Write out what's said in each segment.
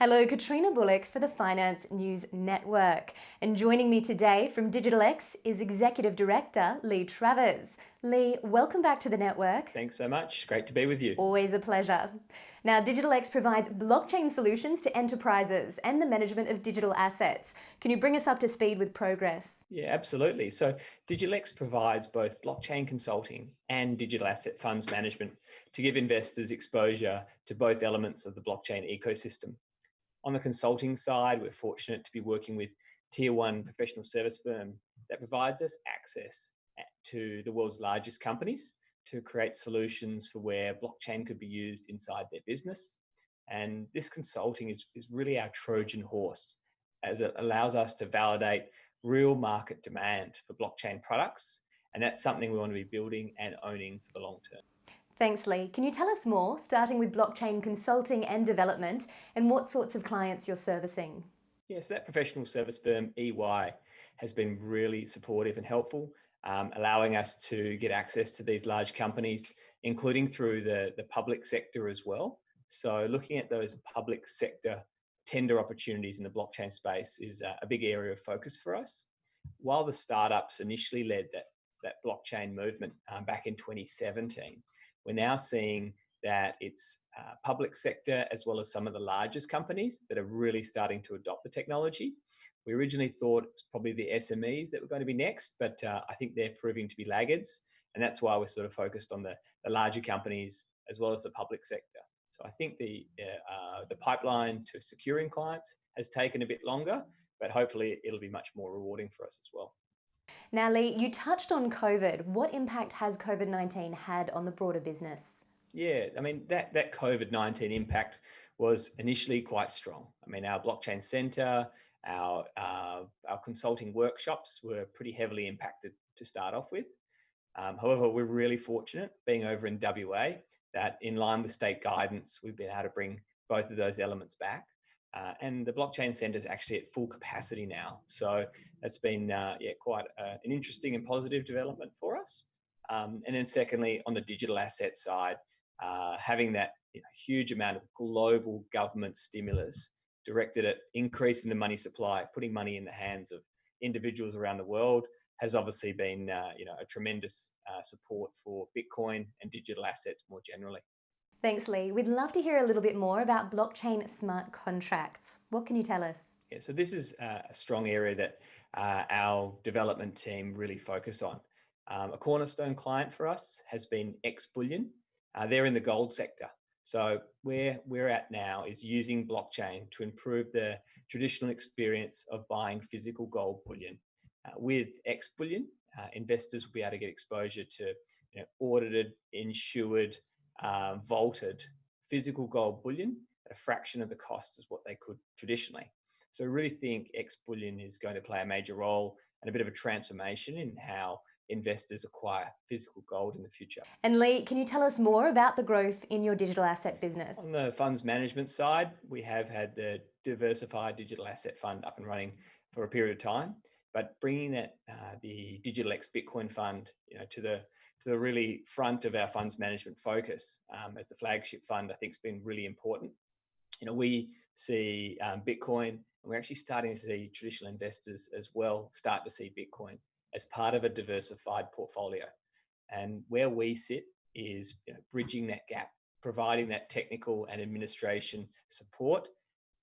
Hello, Katrina Bullock for the Finance News Network. And joining me today from DigitalX is Executive Director Leigh Travers. Leigh, welcome back to the network. Thanks so much. Great to be with you. Always a pleasure. Now, DigitalX provides blockchain solutions to enterprises and the management of digital assets. Can you bring us up to speed with progress? Yeah, absolutely. So DigitalX provides both blockchain consulting and digital asset funds management to give investors exposure to both elements of the blockchain ecosystem. On the consulting side, we're fortunate to be working with tier one professional service firm that provides us access to the world's largest companies to create solutions for where blockchain could be used inside their business. And this consulting is really our Trojan horse, as it allows us to validate real market demand for blockchain products. And that's something we want to be building and owning for the long term. Thanks, Leigh. Can you tell us more, starting with blockchain consulting and development, and what sorts of clients you're servicing? Yeah, so that professional service firm, EY, has been really supportive and helpful, allowing us to get access to these large companies, including through the public sector as well. So looking at those public sector tender opportunities in the blockchain space is a big area of focus for us. While the startups initially led that blockchain movement back in 2017, we're now seeing that it's public sector as well as some of the largest companies that are really starting to adopt the technology. We originally thought it's probably the SMEs that were going to be next, but I think they're proving to be laggards. And that's why we're sort of focused on the larger companies as well as the public sector. So I think the pipeline to securing clients has taken a bit longer, but hopefully it'll be much more rewarding for us as well. Now, Leigh, you touched on COVID. What impact has COVID-19 had on the broader business? Yeah, I mean, that COVID-19 impact was initially quite strong. I mean, our blockchain center, our consulting workshops were pretty heavily impacted to start off with. However, we're really fortunate being over in WA that in line with state guidance, we've been able to bring both of those elements back. And the blockchain center is actually at full capacity now. So that's been quite an interesting and positive development for us. And then secondly, on the digital asset side, having that huge amount of global government stimulus directed at increasing the money supply, putting money in the hands of individuals around the world has obviously been a tremendous support for Bitcoin and digital assets more generally. Thanks, Leigh. We'd love to hear a little bit more about blockchain smart contracts. What can you tell us? Yeah, so this is a strong area that our development team really focus on. A cornerstone client for us has been Xbullion. They're in the gold sector. So where we're at now is using blockchain to improve the traditional experience of buying physical gold bullion. With Xbullion, investors will be able to get exposure to audited, insured, vaulted physical gold bullion at a fraction of the cost as what they could traditionally. So I really think Xbullion is going to play a major role and a bit of a transformation in how investors acquire physical gold in the future. And Leigh, can you tell us more about the growth in your digital asset business? On the funds management side, we have had the diversified digital asset fund up and running for a period of time, but bringing that the DigitalX Bitcoin fund, to the really front of our funds management focus as the flagship fund, I think has been really important. We see Bitcoin, and we're actually starting to see traditional investors as well start to see Bitcoin as part of a diversified portfolio. And where we sit is bridging that gap, providing that technical and administration support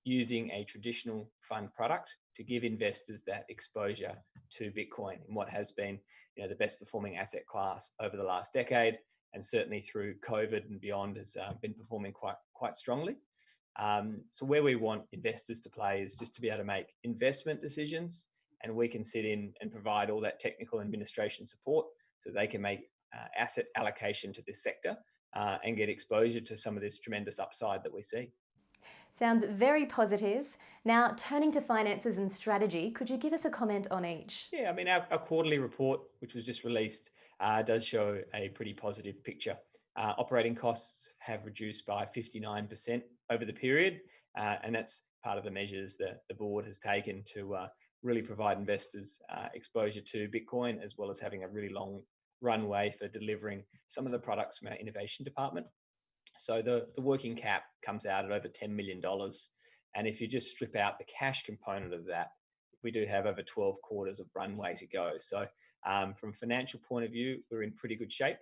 using a traditional fund product to give investors that exposure to Bitcoin in what has been the best performing asset class over the last decade, and certainly through COVID and beyond has been performing quite strongly. So where we want investors to play is just to be able to make investment decisions, and we can sit in and provide all that technical administration support so they can make asset allocation to this sector and get exposure to some of this tremendous upside that we see. Sounds very positive. Now, turning to finances and strategy, could you give us a comment on each? Yeah, I mean, our quarterly report, which was just released, does show a pretty positive picture. Operating costs have reduced by 59% over the period, and that's part of the measures that the board has taken to really provide investors exposure to Bitcoin, as well as having a really long runway for delivering some of the products from our innovation department. So the working cap comes out at over $10 million. And if you just strip out the cash component of that, we do have over 12 quarters of runway to go. So from a financial point of view, we're in pretty good shape.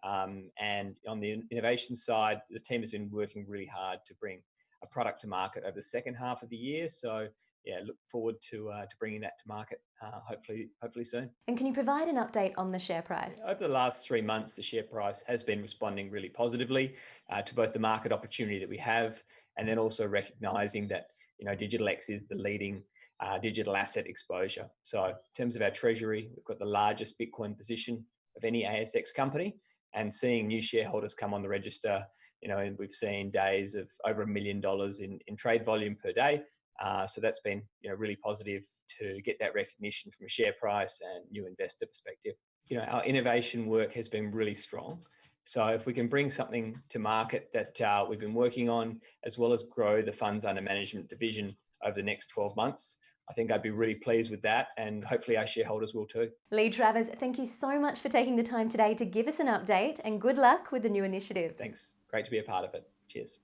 And on the innovation side, the team has been working really hard to bring a product to market over the second half of the year. So yeah, look forward to bringing that to market hopefully soon. And can you provide an update on the share price? Over the last 3 months, the share price has been responding really positively to both the market opportunity that we have, and then also recognizing that DigitalX is the leading digital asset exposure. So in terms of our treasury, we've got the largest Bitcoin position of any ASX company, and seeing new shareholders come on the register, and we've seen days of over $1 million in trade volume per day. So that's been really positive to get that recognition from a share price and new investor perspective. Our innovation work has been really strong. So if we can bring something to market that we've been working on, as well as grow the funds under management division over the next 12 months, I think I'd be really pleased with that, and hopefully our shareholders will too. Leigh Travers, thank you so much for taking the time today to give us an update, and good luck with the new initiatives. Thanks. Great to be a part of it. Cheers.